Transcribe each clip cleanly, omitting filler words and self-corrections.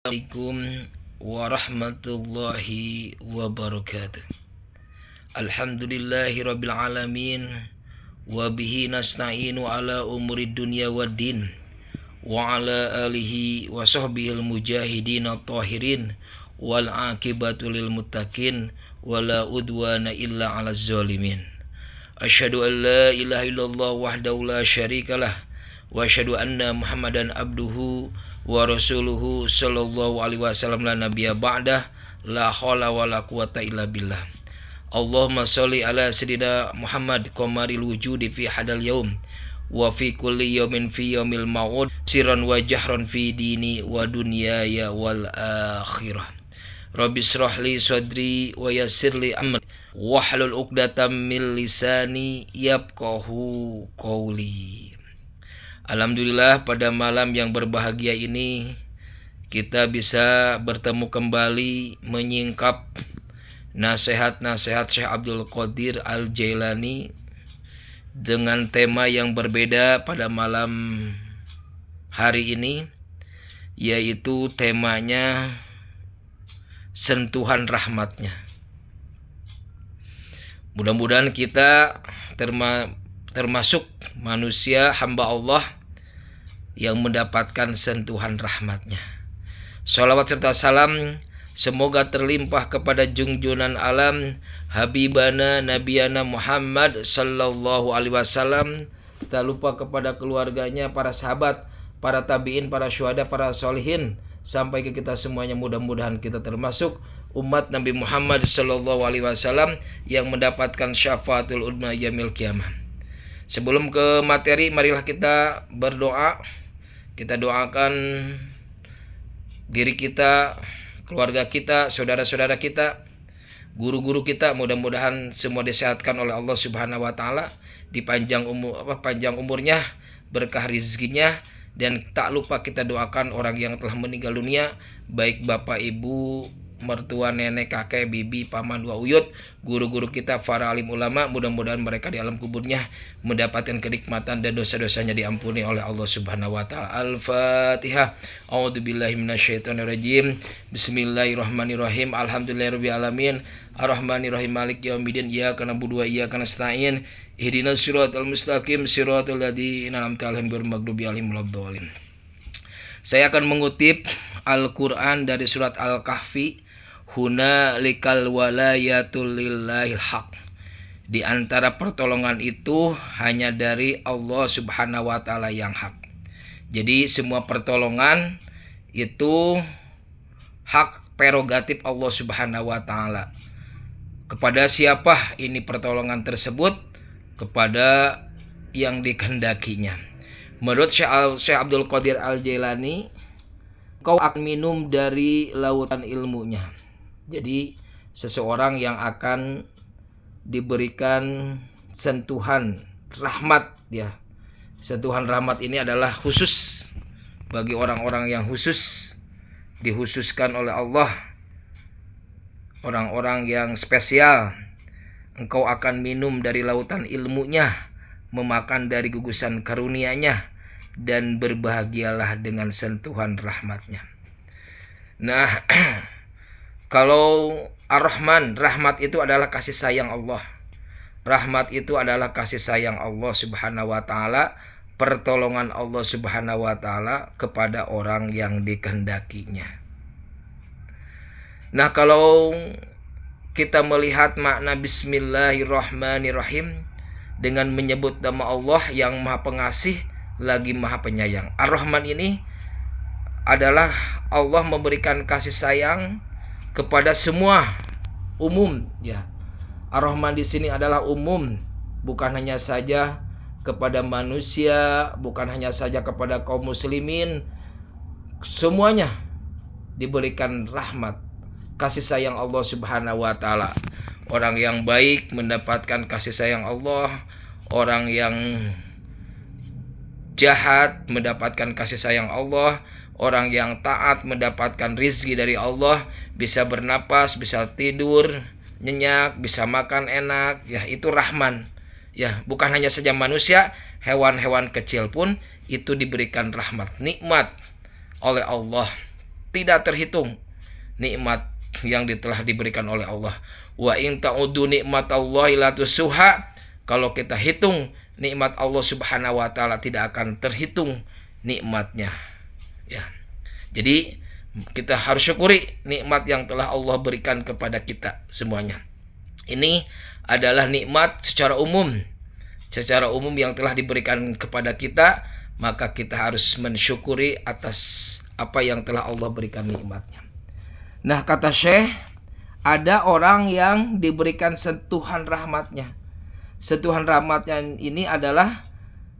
Assalamualaikum warahmatullahi wabarakatuh. Alhamdulillahi rabbil alamin. Wa bihi nasta'inu ala umuri dunya waddin. Wa ala alihi wa sahbihil mujahidin at-tahirin. Wal akibatu lil muttaqin. Wala udwana illa ala zalimin. Asyhadu an la ilaha illallah wahdahu la syarikalah. Wa asyhadu anna Muhammadan abduhu wa rasuluhu sallallahu alaihi wasallam la nabiyya ba'dah la haula wala quwata illa billah. Allahumma sholli ala sayyidina Muhammad qamaril wujudi fi hadal yaum wa fi kulli yaumin fi yaumil ma'ud sirran wa jahran fi dini wa dunyaya wal akhirah. Rabbi shrah li sadri wa yassir li amri wahlul 'uqdatam min lisani yafqahu qawli. Alhamdulillah, pada malam yang berbahagia ini kita bisa bertemu kembali menyingkap nasihat-nasihat Syekh Abdul Qadir Al-Jailani dengan tema yang berbeda pada malam hari ini, yaitu temanya sentuhan rahmatnya. Mudah-mudahan kita termasuk manusia hamba Allah yang mendapatkan sentuhan rahmatnya. Sholawat serta salam semoga terlimpah kepada junjunan alam Habibana Nabiyana Muhammad sallallahu alaihi wasallam. Tak lupa kepada keluarganya, para sahabat, para tabi'in, para syuhada, para solihin, sampai ke kita semuanya. Mudah-mudahan kita termasuk umat Nabi Muhammad sallallahu alaihi wasallam yang mendapatkan syafaatul udma yaumil qiyamah. Sebelum ke materi, marilah kita berdoa. Kita doakan diri kita, keluarga kita, saudara-saudara kita, guru-guru kita, mudah-mudahan semua disehatkan oleh Allah Subhanahu wa taala, dipanjang panjang umurnya, berkah rezekinya, dan tak lupa kita doakan orang yang telah meninggal dunia, baik bapak, ibu, mertua, nenek, kakek, bibi, paman, wa uyut, guru-guru kita, para alim ulama, mudah-mudahan mereka di alam kuburnya mendapatkan kenikmatan dan dosa-dosanya diampuni oleh Allah Subhanahu wa taala. Al-Fatihah. A'udzubillahi minasyaitonirrajim. Bismillahirrahmanirrahim. Alhamdulillahirabbil alamin. Arrahmanirrahim. Maliki yaumiddin. Iyyaka na'budu wa iyyaka nasta'in. Ihdinas siratal mustaqim. Siratal ladzina an'amta 'alaihim ghairil maghdubi 'alaihim waladdallin. Saya akan mengutip Al-Quran dari surat Al-Kahfi. Hunalikal walayatul lillahil haq. Di antara pertolongan itu hanya dari Allah Subhanahu wa taala yang hak. Jadi semua pertolongan itu hak prerogatif Allah Subhanahu wa taala. Kepada siapa ini pertolongan tersebut? Kepada yang dikehendakinya. Menurut Syekh Abdul Qadir Al-Jailani, kau akan minum dari lautan ilmunya. Jadi seseorang yang akan diberikan sentuhan rahmat, ya. Sentuhan rahmat ini adalah khusus bagi orang-orang yang khusus, dikhususkan oleh Allah, orang-orang yang spesial. Engkau akan minum dari lautan ilmunya, memakan dari gugusan karunia-Nya, dan berbahagialah dengan sentuhan rahmatnya. Nah, kalau Ar-Rahman, rahmat itu adalah kasih sayang Allah. Rahmat itu adalah kasih sayang Allah Subhanahu wa taala, pertolongan Allah Subhanahu wa taala kepada orang yang dikehendakinya. Nah, kalau kita melihat makna Bismillahirrahmanirrahim dengan menyebut nama Allah yang Maha Pengasih lagi Maha Penyayang. Ar-Rahman ini adalah Allah memberikan kasih sayang kepada semua, umum, ya. Ar-Rahman di sini adalah umum, bukan hanya saja kepada manusia, bukan hanya saja kepada kaum muslimin, semuanya diberikan rahmat, kasih sayang Allah Subhanahu wa taala. Orang yang baik mendapatkan kasih sayang Allah, orang yang jahat mendapatkan kasih sayang Allah, orang yang taat mendapatkan rizki dari Allah, bisa bernapas, bisa tidur nyenyak, bisa makan enak, ya itu Rahman. Ya, bukan hanya saja manusia, hewan-hewan kecil pun itu diberikan rahmat, nikmat oleh Allah. tidak terhitung nikmat yang telah diberikan oleh Allah. Wa in ta'udu nikmatallahi la tusuha. Kalau kita hitung nikmat Allah Subhanahu wa taala tidak akan terhitung nikmatnya. Ya. Jadi kita harus syukuri nikmat yang telah Allah berikan kepada kita semuanya. Ini adalah nikmat secara umum yang telah diberikan kepada kita, maka kita harus mensyukuri atas apa yang telah Allah berikan nikmatnya. Nah, kata Syekh, ada orang yang diberikan sentuhan rahmatnya. Sentuhan rahmatnya ini adalah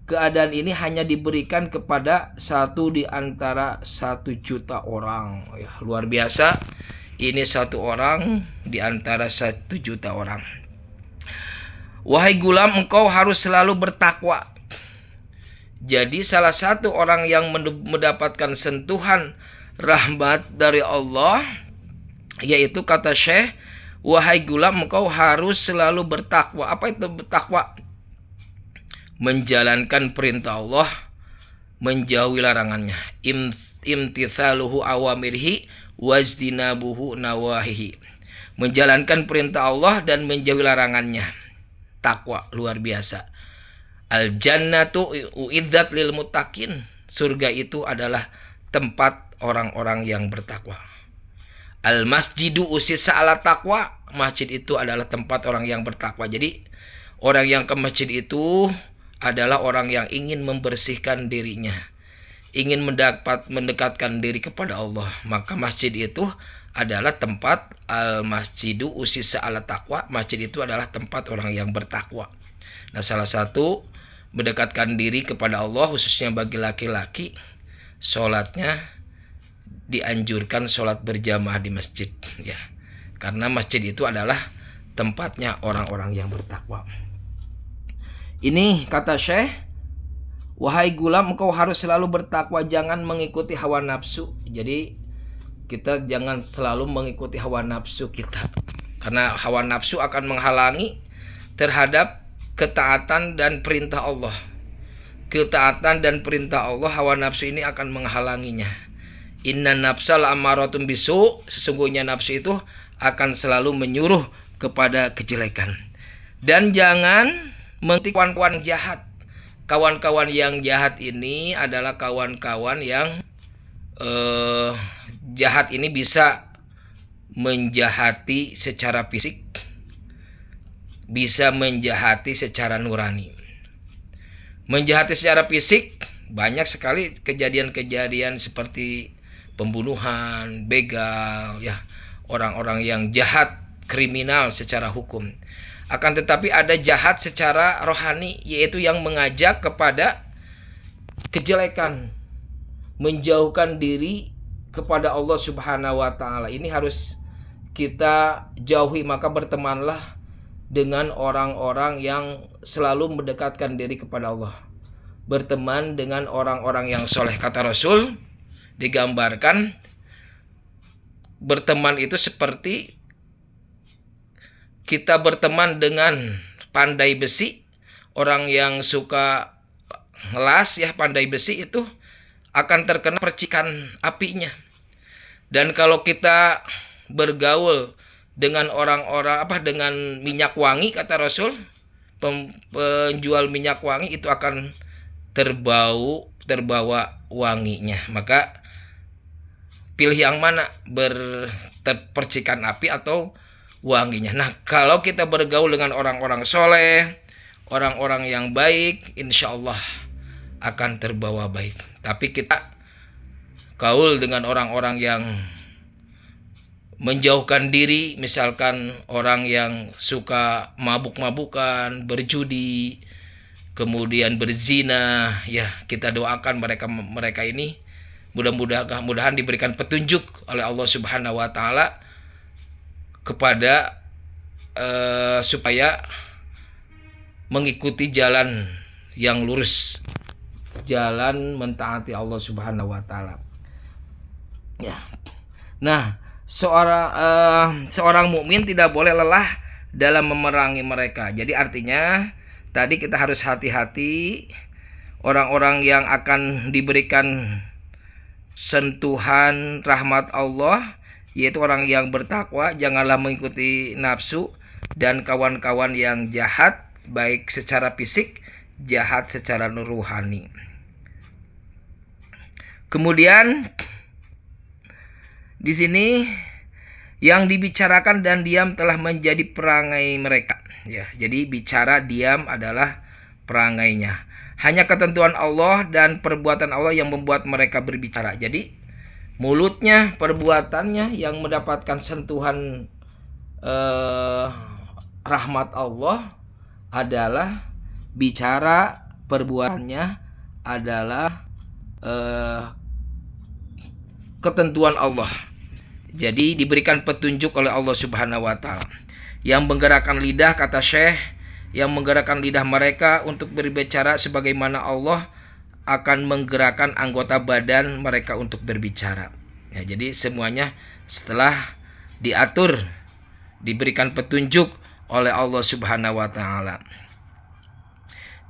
keadaan ini hanya diberikan kepada 1 di antara 1 juta orang. Ya, luar biasa. Ini 1 orang di antara 1 juta orang. Wahai gulam, engkau harus selalu bertakwa. Jadi salah satu orang yang mendapatkan sentuhan rahmat dari Allah, yaitu kata Syekh, wahai gulam, engkau harus selalu bertakwa. Apa itu bertakwa? Menjalankan perintah Allah, menjauhi larangannya. Imtithaluhu awamirhi wazdinabuhu nawahihi. Menjalankan perintah Allah dan menjauhi larangannya. Takwa luar biasa. Al jannatu uiddat lil muttaqin. Surga itu adalah tempat orang-orang yang bertakwa. Al masjidu usisa ala taqwa. Masjid itu adalah tempat orang yang bertakwa. Jadi orang yang ke masjid itu adalah orang yang ingin membersihkan dirinya, ingin mendekatkan diri kepada Allah. Maka masjid itu adalah tempat al masjidu usisa ala taqwa. Masjid itu adalah tempat orang yang bertakwa. Nah, salah satu mendekatkan diri kepada Allah khususnya bagi laki-laki, sholatnya dianjurkan sholat berjamaah di masjid, ya, karena masjid itu adalah tempatnya orang-orang yang bertakwa. Ini kata Syekh, wahai gulam, engkau harus selalu bertakwa, jangan mengikuti hawa nafsu. Jadi kita jangan selalu mengikuti hawa nafsu kita, karena hawa nafsu akan menghalangi terhadap ketaatan dan perintah Allah. Ketaatan dan perintah Allah, hawa nafsu ini akan menghalanginya. Inna nafsal ammaratun bisu, sesungguhnya nafsu itu akan selalu menyuruh kepada kejelekan. Dan jangan mengikuti kawan-kawan jahat. Kawan-kawan yang jahat ini adalah kawan-kawan yang jahat ini bisa menjahati secara fisik, bisa menjahati secara nurani. Menjahati secara fisik, banyak sekali kejadian-kejadian seperti pembunuhan, begal, ya, orang-orang yang jahat, kriminal secara hukum. Akan tetapi ada jahat secara rohani, yaitu yang mengajak kepada kejelekan, menjauhkan diri kepada Allah Subhanahu wa taala. Ini harus kita jauhi, maka bertemanlah dengan orang-orang yang selalu mendekatkan diri kepada Allah. Berteman dengan orang-orang yang soleh. Kata Rasul, digambarkan berteman itu seperti kita berteman dengan pandai besi. Orang yang suka ngelas, ya, pandai besi itu akan terkena percikan apinya. Dan kalau kita bergaul dengan orang-orang dengan minyak wangi, kata Rasul, penjual minyak wangi itu akan terbawa wanginya. Maka pilih yang mana, terpercikan api atau wanginya. Nah, kalau kita bergaul dengan orang-orang soleh, orang-orang yang baik, insya Allah akan terbawa baik. Tapi kita gaul dengan orang-orang yang menjauhkan diri, misalkan orang yang suka mabuk-mabukan, berjudi, kemudian berzina, ya, kita doakan mereka ini mudah-mudahan diberikan petunjuk oleh Allah Subhanahu wa taala kepada supaya mengikuti jalan yang lurus, jalan mentaati Allah Subhanahu wa taala. Ya. Nah, seorang mukmin tidak boleh lelah dalam memerangi mereka. Jadi artinya tadi kita harus hati-hati orang-orang yang akan diberikan sentuhan rahmat Allah, yaitu orang yang bertakwa, janganlah mengikuti nafsu dan kawan-kawan yang jahat, baik secara fisik, jahat secara rohani. Kemudian di sini yang dibicarakan dan diam telah menjadi perangai mereka. Ya, jadi bicara diam adalah perangainya. Hanya ketentuan Allah dan perbuatan Allah yang membuat mereka berbicara. Jadi mulutnya, perbuatannya yang mendapatkan sentuhan rahmat Allah adalah bicara, perbuatannya adalah ketentuan Allah. Jadi diberikan petunjuk oleh Allah Subhanahu wa taala. Yang menggerakkan lidah, kata Syekh, yang menggerakkan lidah mereka untuk berbicara sebagaimana Allah akan menggerakkan anggota badan mereka untuk berbicara. Ya, jadi semuanya setelah diatur, diberikan petunjuk oleh Allah Subhanahu wa taala.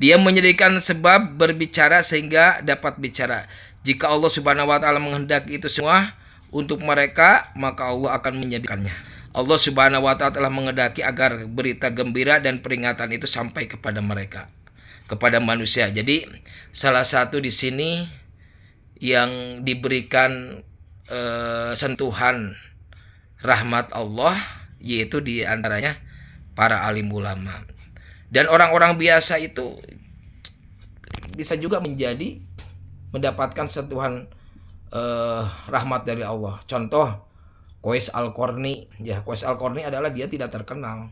Dia menyediakan sebab berbicara sehingga dapat bicara. Jika Allah Subhanahu wa taala menghendaki itu semua untuk mereka, maka Allah akan menyediakannya. Allah Subhanahu wa taala telah menghendaki agar berita gembira dan peringatan itu sampai kepada mereka, kepada manusia. Jadi salah satu di sini yang diberikan sentuhan rahmat Allah, yaitu di antaranya para alim ulama. Dan orang-orang biasa itu bisa juga mendapatkan sentuhan rahmat dari Allah. Contoh Qais Al-Qarni. Ya, Qais Al-Qarni adalah dia tidak terkenal,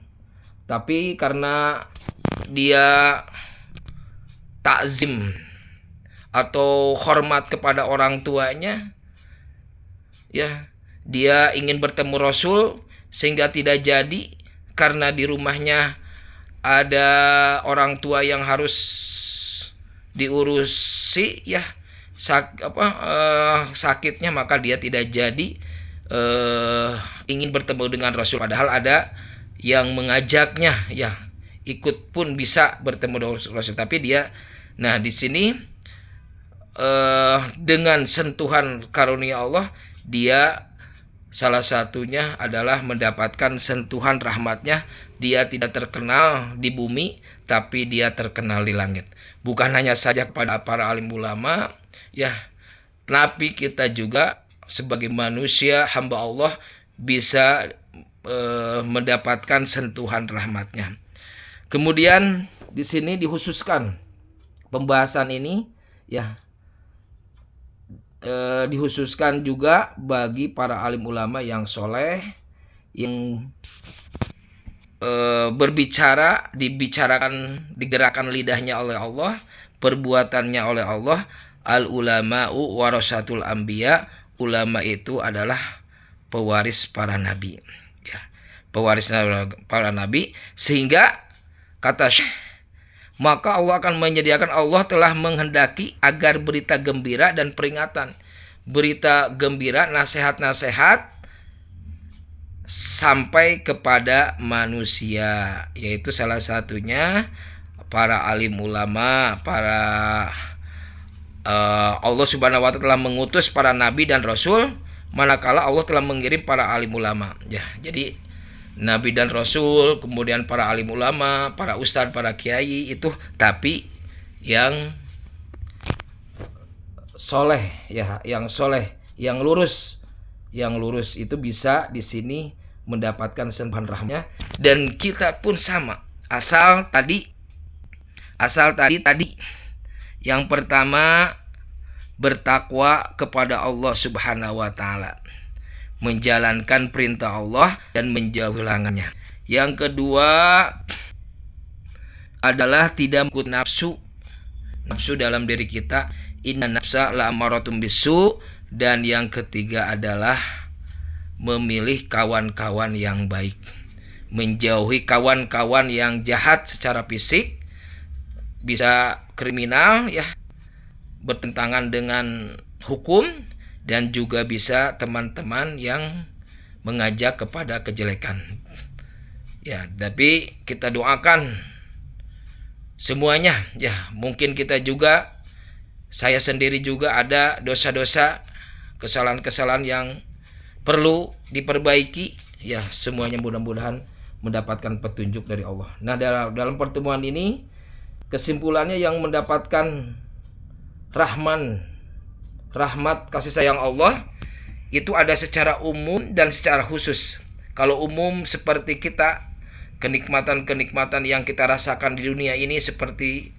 tapi karena dia takzim atau hormat kepada orang tuanya, ya, dia ingin bertemu Rasul sehingga tidak jadi karena di rumahnya ada orang tua yang harus diurusi, ya, sakitnya, maka dia tidak jadi ingin bertemu dengan Rasul, padahal ada yang mengajaknya, ya, ikut pun bisa bertemu dengan Rasul, tapi dia, nah di sini dengan sentuhan karunia Allah, dia salah satunya adalah mendapatkan sentuhan rahmatnya. Dia tidak terkenal di bumi, tapi dia terkenal di langit. Bukan hanya saja kepada para alim ulama, ya, tapi kita juga sebagai manusia hamba Allah bisa mendapatkan sentuhan rahmatnya. Kemudian di sini dikhususkan pembahasan ini, ya, dikhususkan juga bagi para alim ulama yang soleh, yang berbicara, digerakkan lidahnya oleh Allah, perbuatannya oleh Allah. Al ulama'u warasatul anbiya, ulama itu adalah pewaris para nabi, ya, pewaris para nabi. Sehingga kata Syekh, maka Allah akan menyediakan, Allah telah menghendaki agar berita gembira dan peringatan, berita gembira, nasihat-nasihat sampai kepada manusia, yaitu salah satunya para alim ulama, para Allah Subhanahu wa taala telah mengutus para nabi dan rasul, manakala Allah telah mengirim para alim ulama. Ya, jadi nabi dan rasul, kemudian para alim ulama, para ustadz, para kiai itu, tapi yang soleh, ya, yang soleh, yang lurus itu bisa di sini mendapatkan sentuhan rahmatnya. Dan kita pun sama, asal tadi yang pertama bertakwa kepada Allah Subhanahu wa taala, menjalankan perintah Allah dan menjauhi larangannya. Yang kedua adalah tidak mengikuti nafsu dalam diri kita, inna nafsa la'amaratun bisu. Dan yang ketiga adalah memilih kawan-kawan yang baik, menjauhi kawan-kawan yang jahat secara fisik, bisa kriminal, ya, bertentangan dengan hukum, dan juga bisa teman-teman yang mengajak kepada kejelekan. Ya, tapi kita doakan semuanya, ya. Mungkin kita juga, saya sendiri juga ada dosa-dosa kesalahan-kesalahan yang perlu diperbaiki, ya semuanya mudah-mudahan mendapatkan petunjuk dari Allah. Nah, dalam pertemuan ini kesimpulannya yang mendapatkan rahmat kasih sayang Allah itu ada secara umum dan secara khusus. Kalau umum seperti kita, kenikmatan-kenikmatan yang kita rasakan di dunia ini seperti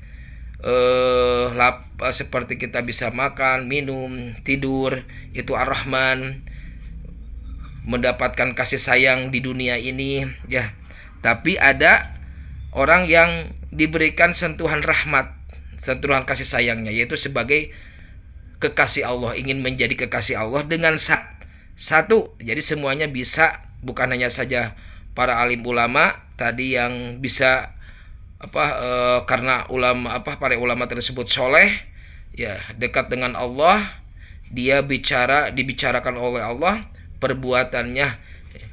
seperti kita bisa makan, minum, tidur, itu Ar-Rahman, mendapatkan kasih sayang di dunia ini, ya. Tapi ada orang yang diberikan sentuhan rahmat, sentuhan kasih sayangnya, yaitu sebagai kekasih Allah, ingin menjadi kekasih Allah dengan satu. Jadi semuanya bisa, bukan hanya saja para alim ulama tadi yang bisa karena para ulama tersebut soleh, ya, dekat dengan Allah, dia dibicarakan oleh Allah, perbuatannya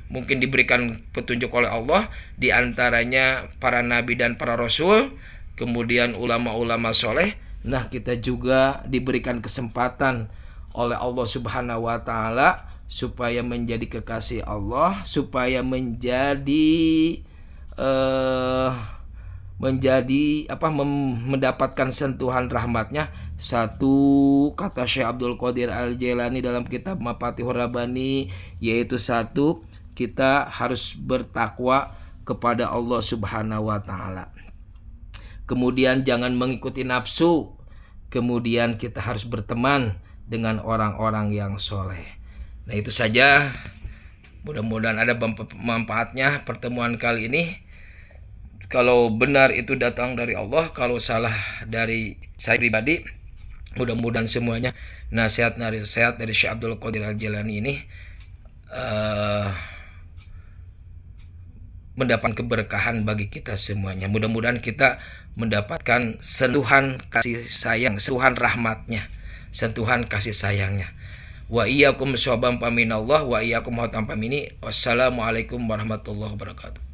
mungkin diberikan petunjuk oleh Allah, diantaranya para nabi dan para rasul, kemudian ulama-ulama soleh. Nah, kita juga diberikan kesempatan oleh Allah Subhanahu wa Ta'ala supaya menjadi kekasih Allah, supaya mendapatkan sentuhan rahmatnya. Satu kata Syekh Abdul Qadir Al-Jailani dalam kitab Mafatihur Rabbani, yaitu satu, kita harus bertakwa kepada Allah Subhanahu wa Ta'ala. Kemudian jangan mengikuti nafsu. Kemudian kita harus berteman dengan orang-orang yang soleh. Nah, itu saja. Mudah-mudahan ada manfaatnya pertemuan kali ini. Kalau benar itu datang dari Allah, kalau salah dari saya pribadi, mudah-mudahan semuanya nasihat dari Syekh Abdul Qadir Al-Jailani ini mendapat keberkahan bagi kita semuanya. Mudah-mudahan kita mendapatkan sentuhan kasih sayang, sentuhan rahmatnya, sentuhan kasih sayangnya. Wa iyyakum syobam paminallah wa iyyakum hautam pamini. Wassalamualaikum warahmatullahi wabarakatuh.